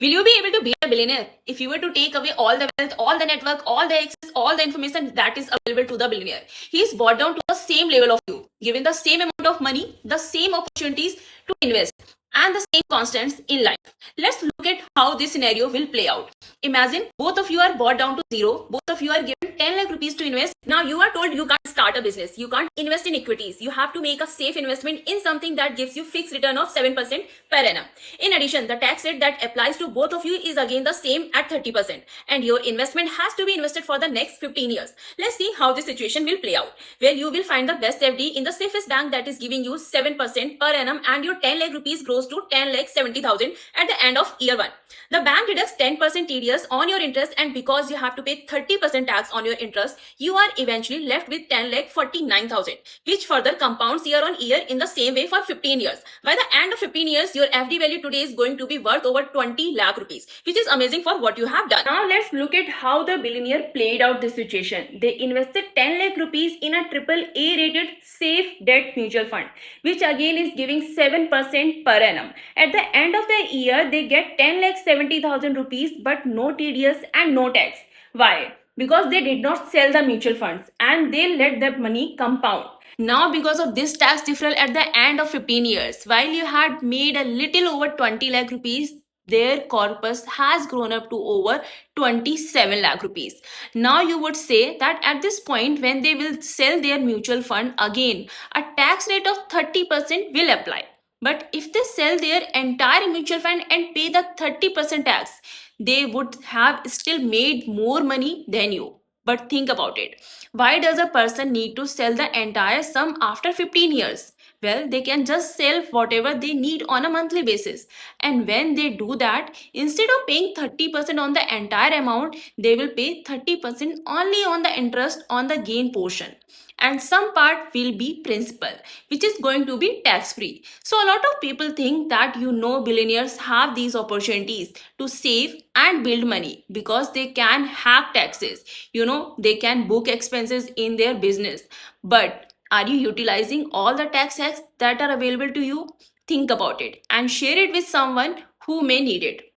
Will you be able to be a billionaire if you were to take away all the wealth, all the network, all the access, all the information that is available to the billionaire? He is brought down to the same level of you, given the same amount of money, the same opportunities to invest, and the same constants in life. Let's look at how this scenario will play out. Imagine both of you are brought down to zero, both of you are given 10 lakh rupees to invest. Now you are told you can't start a business, you can't invest in equities, you have to make a safe investment in something that gives you fixed return of 7% per annum. In addition, the tax rate that applies to both of you is again the same at 30%, and your investment has to be invested for the next 15 years. Let's see how this situation will play out. Well, you will find the best FD in the safest bank that is giving you 7% per annum, and your 10 lakh rupees grows to 10 lakh 70,000 at the end of year 1. The bank deducts 10% TDS on your interest, and because you have to pay 30% tax on your interest, you are eventually left with 10 lakh 49,000, which further compounds year on year in the same way for 15 years. By the end of 15 years, your FD value today is going to be worth over 20 lakh rupees, which is amazing for what you have done. Now let's look at how the billionaire played out this situation. They invested 10 lakh rupees in a triple A rated safe debt mutual fund, which again is giving 7% per annum. At the end of the year, they get 10 lakh 70,000 rupees, but no TDS and no tax. Why? Because they did not sell the mutual funds and they let that money compound. Now, because of this tax deferral at the end of 15 years, while you had made a little over 20 lakh rupees, their corpus has grown up to over 27 lakh rupees. Now you would say that at this point, when they will sell their mutual fund again, a tax rate of 30% will apply. But if they sell their entire mutual fund and pay the 30% tax, they would have still made more money than you. But think about it. Why does a person need to sell the entire sum after 15 years? Well, they can just sell whatever they need on a monthly basis. And when they do that, instead of paying 30% on the entire amount, they will pay 30% only on the interest on the gain portion. And some part will be principal, which is going to be tax free. So a lot of people think that billionaires have these opportunities to save and build money because they can hack taxes. They can book expenses in their business. But are you utilizing all the tax hacks that are available to you? Think about it and share it with someone who may need it.